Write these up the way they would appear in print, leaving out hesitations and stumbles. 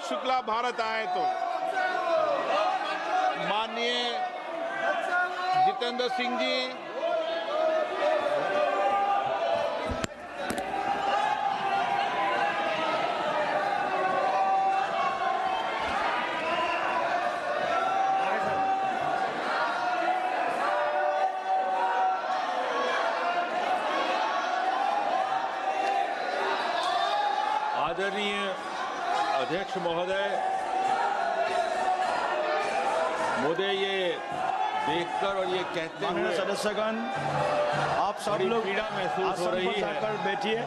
शुक्ला भारत आए तो माननीय जितेंद्र सिंह जी, आदरणीय अध्यक्ष महोदय, मुझे ये देखकर और ये कहते हुए सदस्यगण, आप सब लोग पीड़ा महसूस हो रही है। जाकर बैठिए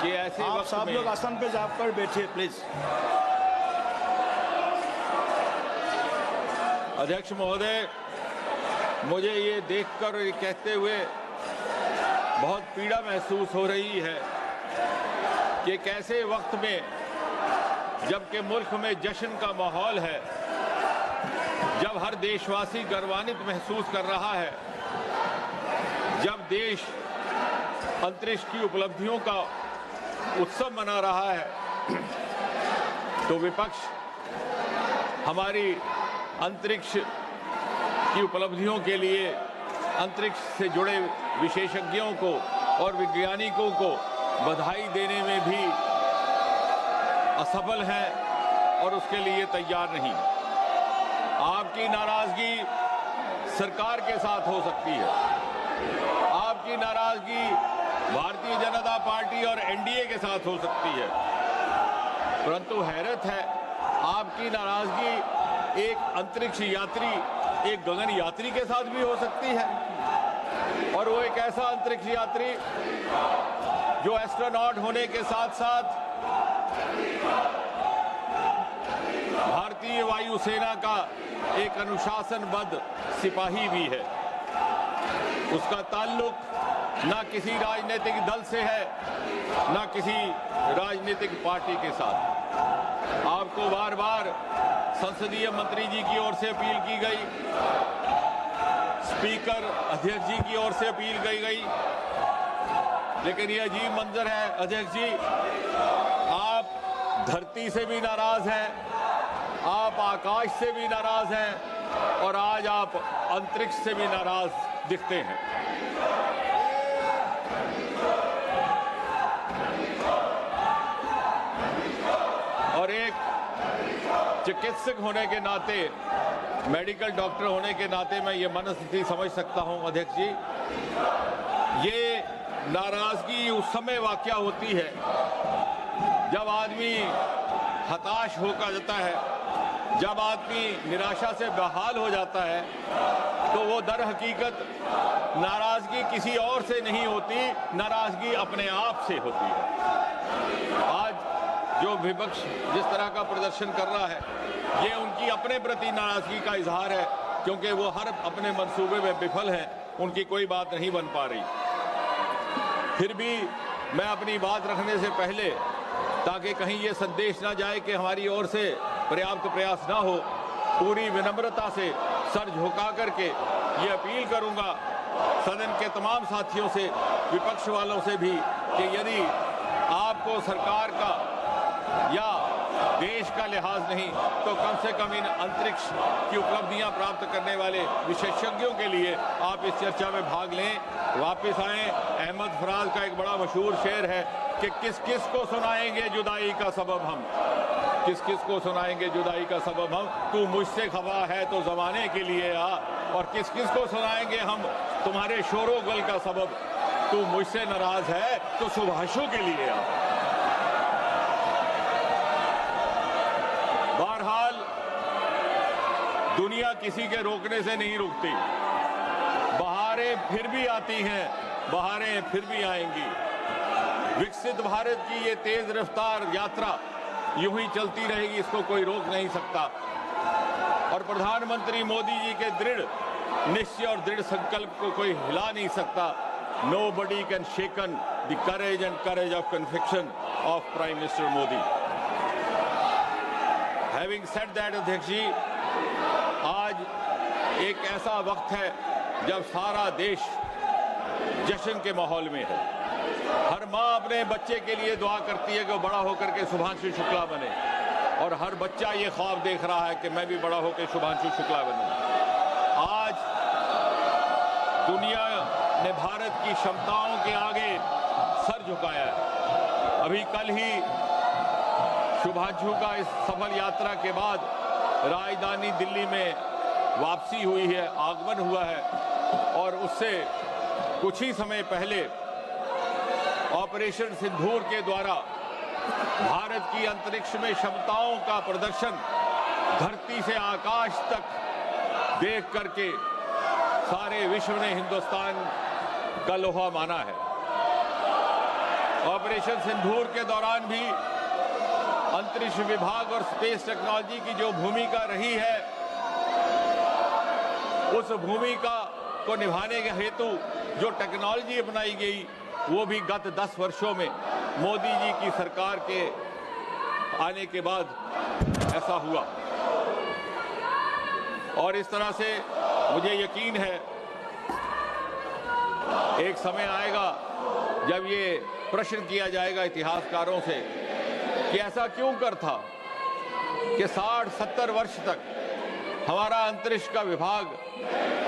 कि ऐसे आप सब लोग आसन पे जाकर बैठिए प्लीज। अध्यक्ष महोदय, मुझे ये देखकर और ये कहते हुए बहुत पीड़ा महसूस हो रही है कि कैसे वक्त में, जबकि मुल्क में जश्न का माहौल है, जब हर देशवासी गर्वान्वित महसूस कर रहा है, जब देश अंतरिक्ष की उपलब्धियों का उत्सव मना रहा है, तो विपक्ष हमारी अंतरिक्ष की उपलब्धियों के लिए अंतरिक्ष से जुड़े विशेषज्ञों को और वैज्ञानिकों को बधाई देने में भी असफल हैं और उसके लिए तैयार नहीं। आपकी नाराजगी सरकार के साथ हो सकती है, आपकी नाराजगी भारतीय जनता पार्टी और एनडीए के साथ हो सकती है, परंतु हैरत है आपकी नाराजगी एक अंतरिक्ष यात्री, एक गगन यात्री के साथ भी हो सकती है। और वो एक ऐसा अंतरिक्ष यात्री जो एस्ट्रोनॉट होने के साथ साथ भारतीय वायुसेना का एक अनुशासनबद्ध सिपाही भी है। उसका ताल्लुक ना किसी राजनीतिक दल से है, ना किसी राजनीतिक पार्टी के साथ। आपको बार बार संसदीय मंत्री जी की ओर से अपील की गई, स्पीकर अध्यक्ष जी की ओर से अपील की गई, लेकिन ये अजीब मंजर है अध्यक्ष जी, आप धरती से भी नाराज हैं, आप आकाश से भी नाराज हैं और आज आप अंतरिक्ष से भी नाराज दिखते हैं। और एक चिकित्सक होने के नाते, मेडिकल डॉक्टर होने के नाते मैं ये मनस्थिति समझ सकता हूं अध्यक्ष जी। ये नाराजगी उस समय वाक़या होती है जब आदमी हताश होकर जाता है, जब आदमी निराशा से बेहाल हो जाता है, तो वो दर हकीकत नाराजगी किसी और से नहीं होती, नाराजगी अपने आप से होती है। आज जो विपक्ष जिस तरह का प्रदर्शन कर रहा है, ये उनकी अपने प्रति नाराजगी का इजहार है, क्योंकि वो हर अपने मंसूबे में विफल हैं, उनकी कोई बात नहीं बन पा रही। फिर भी मैं अपनी बात रखने से पहले, ताकि कहीं ये संदेश ना जाए कि हमारी ओर से पर्याप्त प्रयास ना हो, पूरी विनम्रता से सर झुका करके ये अपील करूंगा सदन के तमाम साथियों से, विपक्ष वालों से भी, कि यदि आपको सरकार का या देश का लिहाज नहीं तो कम से कम इन अंतरिक्ष की उपलब्धियां प्राप्त करने वाले विशेषज्ञों के लिए आप इस चर्चा में भाग लें, वापस आएं। अहमद फराज का एक बड़ा मशहूर शेर है कि किस किस को सुनाएंगे जुदाई का सबब हम, किस किस को सुनाएंगे जुदाई का सबब हम, तू मुझसे खफा है तो जमाने के लिए आ, और किस किस को सुनाएंगे हम तुम्हारे शोरो गल का सबब, तू मुझसे नाराज है तो सुभाषों के लिए आ। बहरहाल दुनिया किसी के रोकने से नहीं रुकती, बहारें फिर भी आती हैं, बहारें फिर भी आएंगी। विकसित भारत की ये तेज रफ्तार यात्रा यूं ही चलती रहेगी, इसको कोई रोक नहीं सकता। और प्रधानमंत्री मोदी जी के दृढ़ निश्चय और दृढ़ संकल्प को कोई हिला नहीं सकता। Nobody can shaken the courage and courage of conviction of Prime Minister Modi. Having said that, अध्यक्ष जी, आज एक ऐसा वक्त है जब सारा देश जश्न के माहौल में है। हर माँ अपने बच्चे के लिए दुआ करती है कि वो बड़ा होकर के सुभांशु शुक्ला बने। और हर बच्चा ये ख्वाब देख रहा है कि मैं भी बड़ा होकर शुभांशु शुक्ला बनूं। आज दुनिया ने भारत की क्षमताओं के आगे सर झुकाया है। अभी कल ही शुभांशु का इस सफल यात्रा के बाद राजधानी दिल्ली में वापसी हुई है, आगमन हुआ है, और उससे कुछ ही समय पहले ऑपरेशन सिंदूर के द्वारा भारत की अंतरिक्ष में क्षमताओं का प्रदर्शन धरती से आकाश तक देख करके सारे विश्व ने हिंदुस्तान का लोहा माना है। ऑपरेशन सिंदूर के दौरान भी अंतरिक्ष विभाग और स्पेस टेक्नोलॉजी की जो भूमिका रही है, उस भूमिका को निभाने के हेतु जो टेक्नोलॉजी अपनाई गई वो भी गत 10 वर्षों में मोदी जी की सरकार के आने के बाद ऐसा हुआ। और इस तरह से मुझे यकीन है एक समय आएगा जब ये प्रश्न किया जाएगा इतिहासकारों से कि ऐसा क्यों कर था कि 60-70 वर्ष तक हमारा अंतरिक्ष का विभाग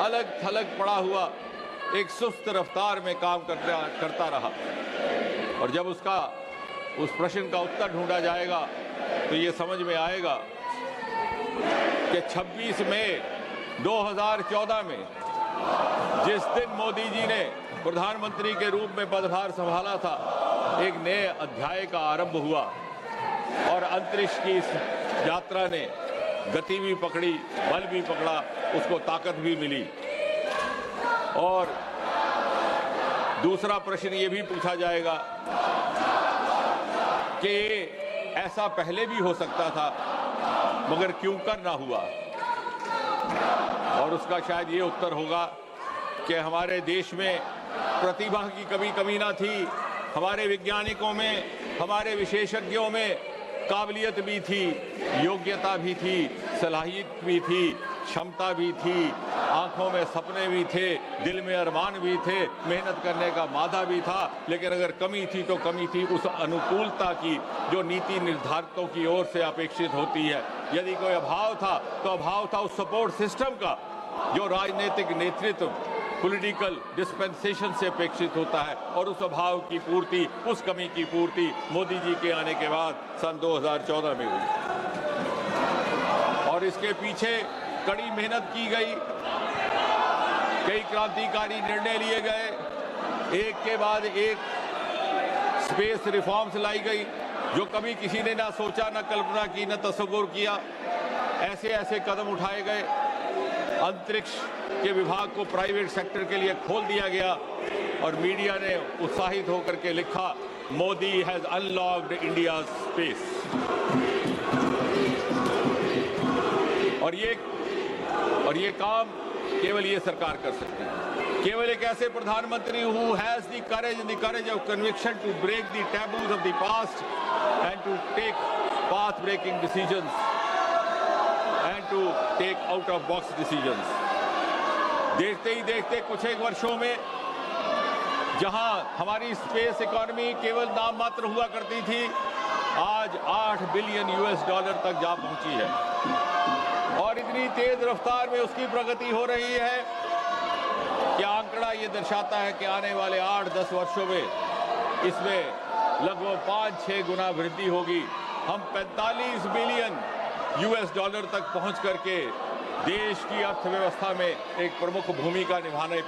अलग थलग पड़ा हुआ एक सुस्त रफ्तार में काम करता रहा। और जब उस प्रश्न का उत्तर ढूंढा जाएगा तो ये समझ में आएगा कि 26 मई 2014 में जिस दिन मोदी जी ने प्रधानमंत्री के रूप में पदभार संभाला था, एक नए अध्याय का आरंभ हुआ और अंतरिक्ष की इस यात्रा ने गति भी पकड़ी, बल भी पकड़ा, उसको ताकत भी मिली। और दूसरा प्रश्न ये भी पूछा जाएगा कि ऐसा पहले भी हो सकता था मगर क्यों कर ना हुआ। और उसका शायद ये उत्तर होगा कि हमारे देश में प्रतिभा की कमी ना थी, हमारे वैज्ञानिकों में, हमारे विशेषज्ञों में काबिलियत भी थी, योग्यता भी थी, सलाहियत भी थी, क्षमता भी थी, आंखों में सपने भी थे, दिल में अरमान भी थे, मेहनत करने का मादा भी था। लेकिन अगर कमी थी तो कमी थी उस अनुकूलता की जो नीति निर्धारकों की ओर से अपेक्षित होती है। यदि कोई अभाव था तो अभाव था उस सपोर्ट सिस्टम का जो राजनीतिक नेतृत्व पॉलिटिकल डिस्पेंसेशन से अपेक्षित होता है। और उस अभाव की पूर्ति, उस कमी की पूर्ति मोदी जी के आने के बाद सन 2014 में हुई। और इसके पीछे कड़ी मेहनत की गई, कई क्रांतिकारी निर्णय लिए गए, एक के बाद एक स्पेस रिफॉर्म्स लाई गई जो कभी किसी ने ना सोचा, ना कल्पना की, ना तस्वुर किया। ऐसे ऐसे कदम उठाए गए, अंतरिक्ष के विभाग को प्राइवेट सेक्टर के लिए खोल दिया गया और मीडिया ने उत्साहित होकर के लिखा, Modi has unlocked India space. और ये काम केवल ये सरकार कर सकती है। केवल एक ऐसे प्रधानमंत्री who has the courage of conviction to break the taboos of the past and to take path breaking decisions and to take out of box decisions. देखते ही देखते कुछ एक वर्षों में जहां हमारी स्पेस इकोनॉमी केवल नाम मात्र हुआ करती थी, आज $8 बिलियन तक जा पहुंची है। और इतनी तेज रफ्तार में उसकी प्रगति हो रही है कि आंकड़ा ये दर्शाता है कि आने वाले 8-10 वर्षों में इसमें लगभग 5-6 गुना वृद्धि होगी। हम $45 बिलियन तक पहुंच करके देश की अर्थव्यवस्था में एक प्रमुख भूमिका निभाने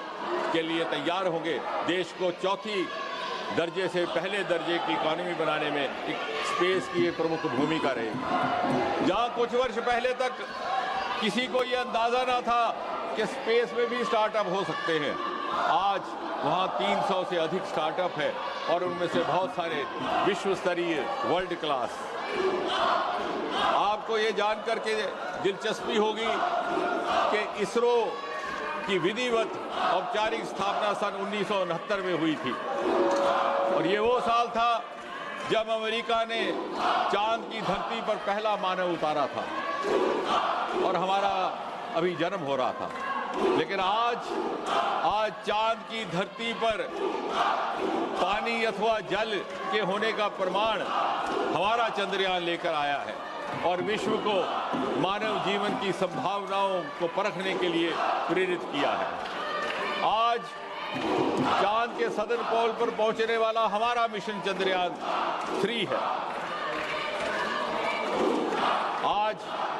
के लिए तैयार होंगे। देश को चौथी दर्जे से पहले दर्जे की इकोनॉमी बनाने में एक स्पेस की एक प्रमुख भूमिका रहेगी। जहां कुछ वर्ष पहले तक किसी को यह अंदाजा ना था कि स्पेस में भी स्टार्टअप हो सकते हैं, आज वहां 300 से अधिक स्टार्टअप है और उनमें से बहुत सारे विश्व स्तरीय, वर्ल्ड क्लास। आपको ये जानकर के दिलचस्पी होगी कि इसरो की विधिवत औपचारिक स्थापना सन 1969 में हुई थी और ये वो साल था जब अमेरिका ने चांद की धरती पर पहला मानव उतारा था और हमारा अभी जन्म हो रहा था। लेकिन आज चांद की धरती पर पानी अथवा जल के होने का प्रमाण हमारा चंद्रयान लेकर आया है। और विश्व को मानव जीवन की संभावनाओं को परखने के लिए प्रेरित किया है। आज चांद के सदर्न पोल पर पहुंचने वाला हमारा मिशन चंद्रयान 3 है। आज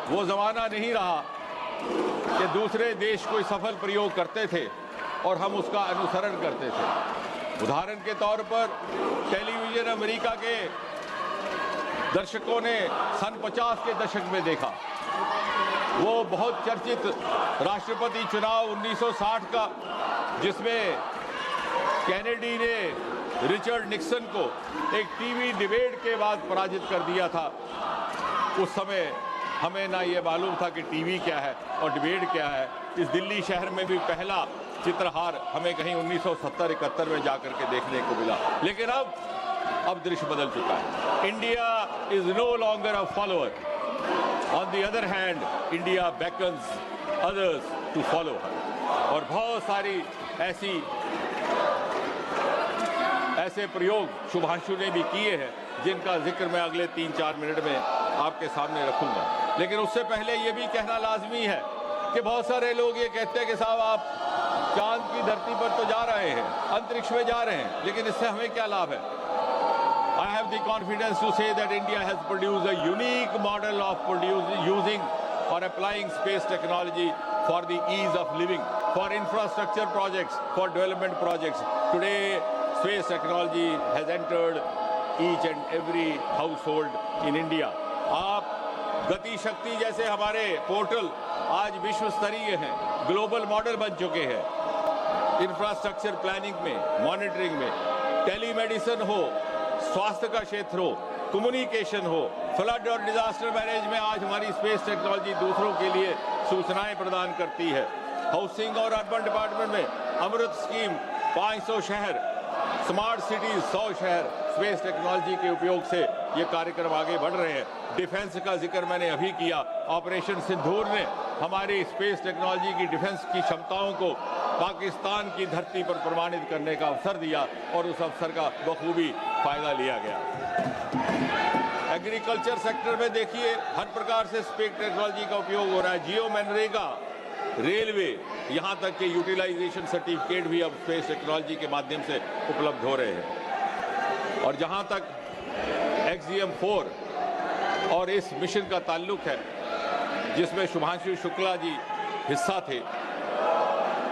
वो जमाना नहीं रहा कि दूसरे देश कोई सफल प्रयोग करते थे और हम उसका अनुसरण करते थे। उदाहरण के तौर पर टेलीविजन अमेरिका के दर्शकों ने सन 50 के दशक में देखा। वो बहुत चर्चित राष्ट्रपति चुनाव 1960 का, जिसमें कैनेडी ने रिचर्ड निक्सन को एक टीवी डिबेट के बाद पराजित कर दिया था। उस समय हमें ना ये मालूम था कि टीवी क्या है और डिबेट क्या है। इस दिल्ली शहर में भी पहला चित्रहार हमें कहीं 1970-71 में जाकर के देखने को मिला। लेकिन अब दृश्य बदल चुका है। India is no longer a follower. On the other hand, India beckons others to follow her. और बहुत सारी ऐसे प्रयोग शुभांशु ने भी किए हैं, जिनका जिक्र मैं अगले 3-4 मिनट में आपके सामने रखूंगा। लेकिन उससे पहले ये भी कहना लाजमी है कि बहुत सारे लोग ये कहते हैं कि साहब आप चांद की धरती पर तो जा रहे हैं, अंतरिक्ष में जा रहे हैं, लेकिन इससे हमें क्या लाभ है? I have the confidence to say that India has produced a unique model of using or applying space technology for the ease of living, for infrastructure projects, for development projects. Today, space technology has entered each and every household in India. आप गति शक्ति जैसे हमारे portal आज विश्व स्तरीय हैं, global model बन चुके हैं। इंफ्रास्ट्रक्चर प्लानिंग में, मॉनिटरिंग में, टेलीमेडिसिन हो, स्वास्थ्य का क्षेत्र हो, कम्युनिकेशन हो, फ्लड और डिजास्टर मैनेज में आज हमारी स्पेस टेक्नोलॉजी दूसरों के लिए सूचनाएं प्रदान करती है। हाउसिंग और अर्बन डिपार्टमेंट में अमृत स्कीम, 500 शहर, स्मार्ट सिटीज 100 शहर, स्पेस टेक्नोलॉजी के उपयोग से ये कार्यक्रम आगे बढ़ रहे हैं। डिफेंस का जिक्र मैंने अभी किया। ऑपरेशन सिंदूर ने हमारी स्पेस टेक्नोलॉजी की डिफेंस की क्षमताओं को पाकिस्तान की धरती पर प्रमाणित करने का अवसर दिया और उस अवसर का बखूबी फायदा लिया गया। एग्रीकल्चर सेक्टर में देखिए, हर प्रकार से स्पेस टेक्नोलॉजी का उपयोग हो रहा है। जियो मनरेगा, रेलवे, यहाँ तक कि यूटिलाइजेशन सर्टिफिकेट भी अब स्पेस टेक्नोलॉजी के माध्यम से उपलब्ध हो रहे हैं। और जहाँ तक XGM-4 और इस मिशन का ताल्लुक है, जिसमें शुभांशु शुक्ला जी हिस्सा थे,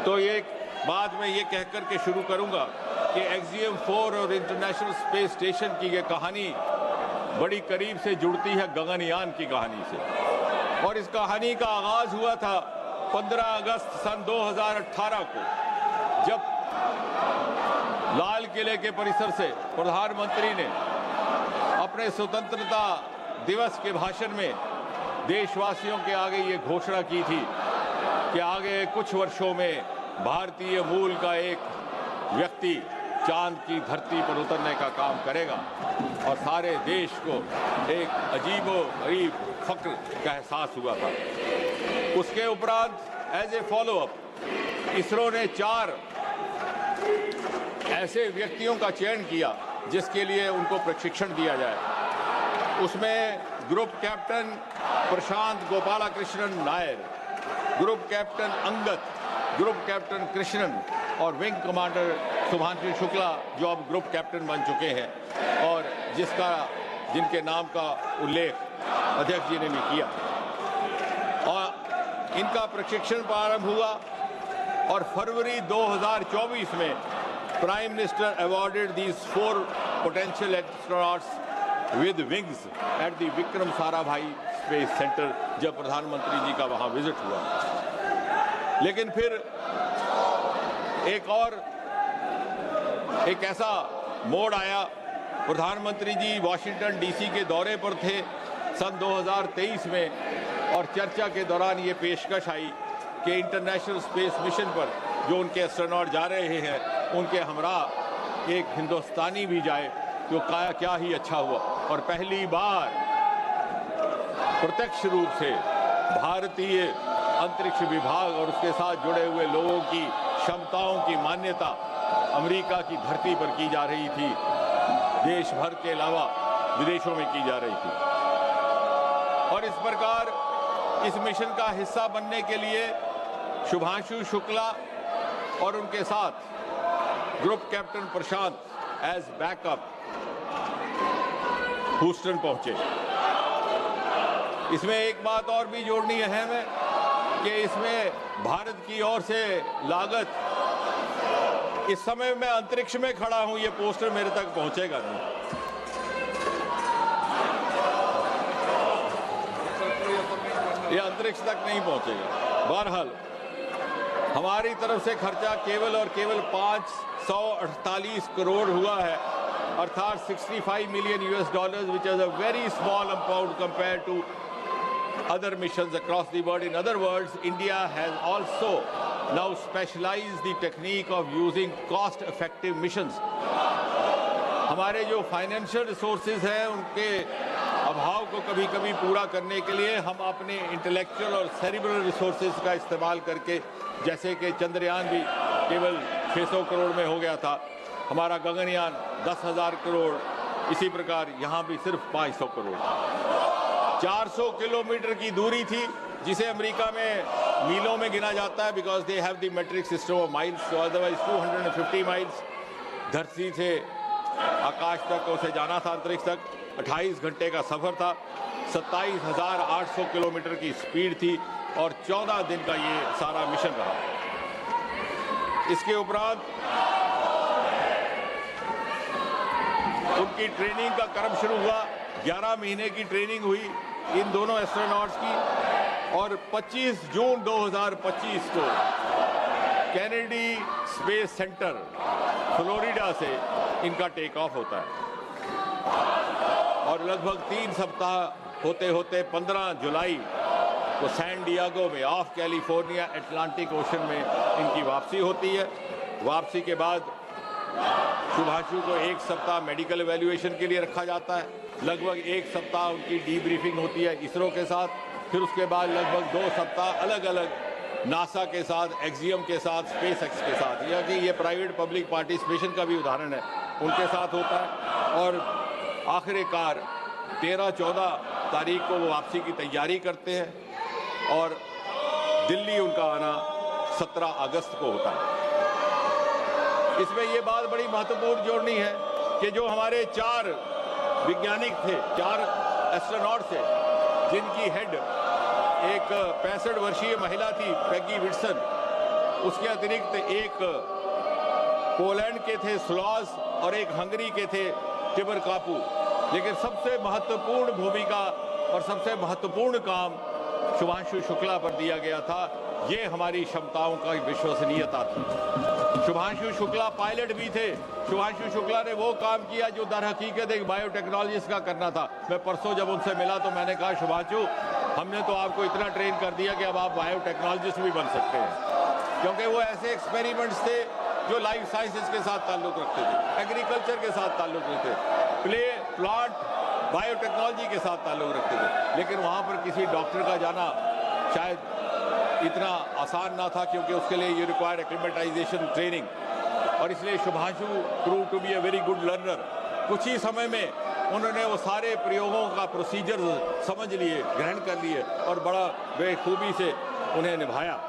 तो ये बात मैं ये कहकर के शुरू करूंगा कि XGM-4 और इंटरनेशनल स्पेस स्टेशन की ये कहानी बड़ी करीब से जुड़ती है गगनयान की कहानी से। और इस कहानी का आगाज हुआ था 15 अगस्त सन 2018 को, जब लाल किले के परिसर से प्रधानमंत्री ने अपने स्वतंत्रता दिवस के भाषण में देशवासियों के आगे ये घोषणा की थी कि आगे कुछ वर्षों में भारतीय मूल का एक व्यक्ति चांद की धरती पर उतरने का काम करेगा। और सारे देश को एक अजीबो-गरीब फक्र का एहसास हुआ था। उसके उपरांत एज ए फॉलोअप इसरो ने 4 ऐसे व्यक्तियों का चयन किया जिसके लिए उनको प्रशिक्षण दिया जाए। उसमें group captain Prashant Gopalakrishnan Nair, group captain Angad, group captain Krishnan और विंग कमांडर शुभांशु शुक्ला, जो अब ग्रुप कैप्टन बन चुके हैं और जिनके नाम का उल्लेख अध्यक्ष जी ने भी किया। और इनका प्रशिक्षण प्रारंभ हुआ और फरवरी 2024 में prime minister awarded these 4 potential astronauts with wings at the Vikram Sarabhai space centre, जब प्रधानमंत्री जी का वहां विजिट हुआ। लेकिन फिर एक ऐसा मोड़ आया। प्रधानमंत्री जी वाशिंगटन डीसी के दौरे पर थे सन 2023 में और चर्चा के दौरान ये पेशकश आई कि इंटरनेशनल स्पेस मिशन पर जो उनके एस्ट्रोनॉट जा रहे हैं उनके हमरा एक हिंदुस्तानी भी जाए तो क्या ही अच्छा हुआ। और पहली बार प्रत्यक्ष रूप से भारतीय अंतरिक्ष विभाग और उसके साथ जुड़े हुए लोगों की क्षमताओं की मान्यता अमेरिका की धरती पर की जा रही थी, देश भर के अलावा विदेशों में की जा रही थी। और और इस प्रकार इस मिशन का हिस्सा बनने के लिए शुभांशु शुक्ला और उनके साथ ग्रुप कैप्टन प्रशांत एज बैकअप ह्यूस्टन पहुंचे। इसमें एक बात और भी जोड़नी अहम है कि इसमें भारत की ओर से लागत, इस समय मैं अंतरिक्ष में खड़ा हूं, ये पोस्टर मेरे तक पहुंचेगा नहीं, ये अंतरिक्ष तक नहीं पहुंचेगा। बहरहाल हमारी तरफ से खर्चा केवल और केवल 548 करोड़ हुआ है, अर्थात 65 million US which is a very small amount compared to other missions across the world. In other words, India has also now specialized the technique of using cost-effective missions. हमारे जो फाइनेंशियल रिसोर्सेज हैं उनके अभाव को कभी कभी पूरा करने के लिए हम अपने इंटेलेक्चुअल और सेरिब्रल रिसोर्सेज का इस्तेमाल करके, जैसे कि चंद्रयान भी केवल 600 करोड़ में हो गया था, हमारा गगनयान 10,000 करोड़, इसी प्रकार यहाँ भी सिर्फ 500 करोड़। 400 किलोमीटर की दूरी थी जिसे अमेरिका में मीलों में गिना जाता है, because they have the metric system of miles, so otherwise 250 miles धरती से आकाश तक उसे जाना था, अंतरिक्ष तक 28 घंटे का सफर था, 27,800 किलोमीटर की स्पीड थी और 14 दिन का ये सारा मिशन रहा। इसके उपरांत उनकी ट्रेनिंग का क्रम शुरू हुआ। 11 महीने की ट्रेनिंग हुई इन दोनों एस्ट्रोनॉट्स की और 25 जून 2025 को कैनेडी स्पेस सेंटर फ्लोरिडा से इनका टेक ऑफ होता है और लगभग 3 सप्ताह होते होते 15 जुलाई को सैन डियागो में ऑफ कैलिफोर्निया अटलांटिक ओशन में इनकी वापसी होती है। वापसी के बाद शुभांशु को 1 सप्ताह मेडिकल एवेल्युएशन के लिए रखा जाता है, लगभग 1 सप्ताह उनकी डीब्रीफिंग होती है इसरो के साथ, फिर उसके बाद लगभग 2 सप्ताह अलग अलग नासा के साथ, एक्सियम के साथ, स्पेसएक्स के साथ, या कि ये प्राइवेट पब्लिक पार्टिसिपेशन का भी उदाहरण है, उनके साथ होता है। और आखिरकार 13-14 तारीख को वो वापसी की तैयारी करते हैं और दिल्ली उनका आना 17 अगस्त को होता है। इसमें ये बात बड़ी महत्वपूर्ण जोड़नी है कि जो हमारे 4 वैज्ञानिक थे, 4 एस्ट्रोनॉट थे, जिनकी हेड एक 65 वर्षीय महिला थी पेगी विल्सन, उसके अतिरिक्त एक पोलैंड के थे स्लॉज और एक हंगरी के थे टिबर कापू, लेकिन सबसे महत्वपूर्ण भूमिका और सबसे महत्वपूर्ण काम शुभांशु शुक्ला पर दिया गया था। ये हमारी क्षमताओं का विश्वसनीयता थी। शुभांशु शुक्ला पायलट भी थे। शुभांशु शुक्ला ने वो काम किया जो दर हकीकत एक बायोटेक्नोलॉजिस्ट का करना था। मैं परसों जब उनसे मिला तो मैंने कहा, शुभांशु, हमने तो आपको इतना ट्रेन कर दिया कि अब आप बायोटेक्नोलॉजिस्ट भी बन सकते हैं, क्योंकि वो ऐसे एक्सपेरिमेंट्स थे जो लाइफ साइंसेज के साथ ताल्लुक रखते थे, एग्रीकल्चर के साथ ताल्लुक रखते थे, प्लांट बायोटेक्नोलॉजी के साथ ताल्लुक रखते थे। लेकिन वहाँ पर किसी डॉक्टर का जाना शायद इतना आसान ना था, क्योंकि उसके लिए यू रिक्वायर एक्लिमेटाइजेशन ट्रेनिंग, और इसलिए Shubhanshu prove to be a very good learner. कुछ ही समय में उन्होंने वो सारे प्रयोगों का प्रोसीजर समझ लिए, ग्रहण कर लिए और बड़ा बेखूबी से उन्हें निभाया।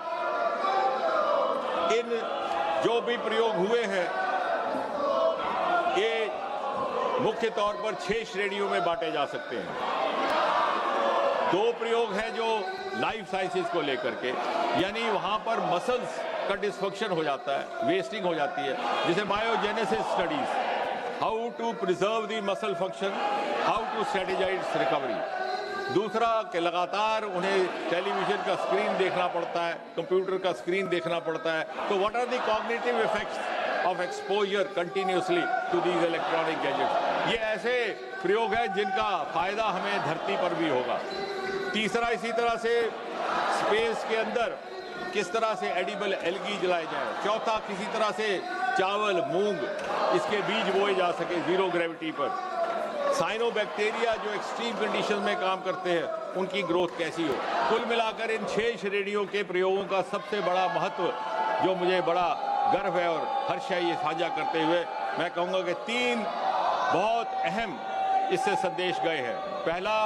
इन जो भी प्रयोग हुए हैं ये मुख्य तौर पर 6 श्रेणियों में बांटे जा सकते हैं। 2 प्रयोग हैं जो लाइफ साइंसेज को लेकर के, यानी वहां पर मसल्स का डिस्फंक्शन हो जाता है, वेस्टिंग हो जाती है, जैसे biogenesis studies, how to preserve the muscle function, how to strategize recovery. दूसरा कि लगातार उन्हें टेलीविजन का स्क्रीन देखना पड़ता है, कंप्यूटर का स्क्रीन देखना पड़ता है, तो what are the cognitive effects of exposure continuously to these electronic gadgets. ये ऐसे प्रयोग हैं जिनका फायदा हमें धरती पर भी होगा। तीसरा, इसी तरह से स्पेस के अंदर किस तरह से एडिबल एल्गी जलाए जाए। चौथा, किसी तरह से चावल, मूंग, इसके बीज बोए जा सके जीरो ग्रेविटी पर। साइनोबैक्टीरिया जो एक्सट्रीम कंडीशन में काम करते हैं, उनकी ग्रोथ कैसी हो। कुल मिलाकर इन 6 श्रेणियों के प्रयोगों का सबसे बड़ा महत्व, जो मुझे बड़ा गर्व है और हर्ष है ये साझा करते हुए, मैं कहूँगा कि 3 बहुत अहम इससे संदेश गए हैं। पहला,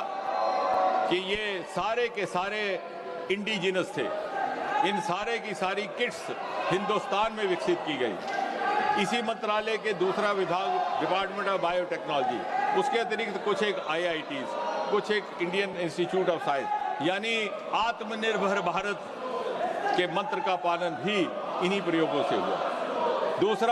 कि ये सारे के सारे इंडिजिनस थे। इन सारे की सारी किट्स हिंदुस्तान में विकसित की गई। इसी मंत्रालय के दूसरा विभाग डिपार्टमेंट ऑफ बायोटेक्नोलॉजी, उसके अतिरिक्त कुछ एक IITs, कुछ एक इंडियन इंस्टीट्यूट ऑफ साइंस, यानी आत्मनिर्भर भारत के मंत्र का पालन भी इन्हीं प्रयोगों से हुआ। दूसरा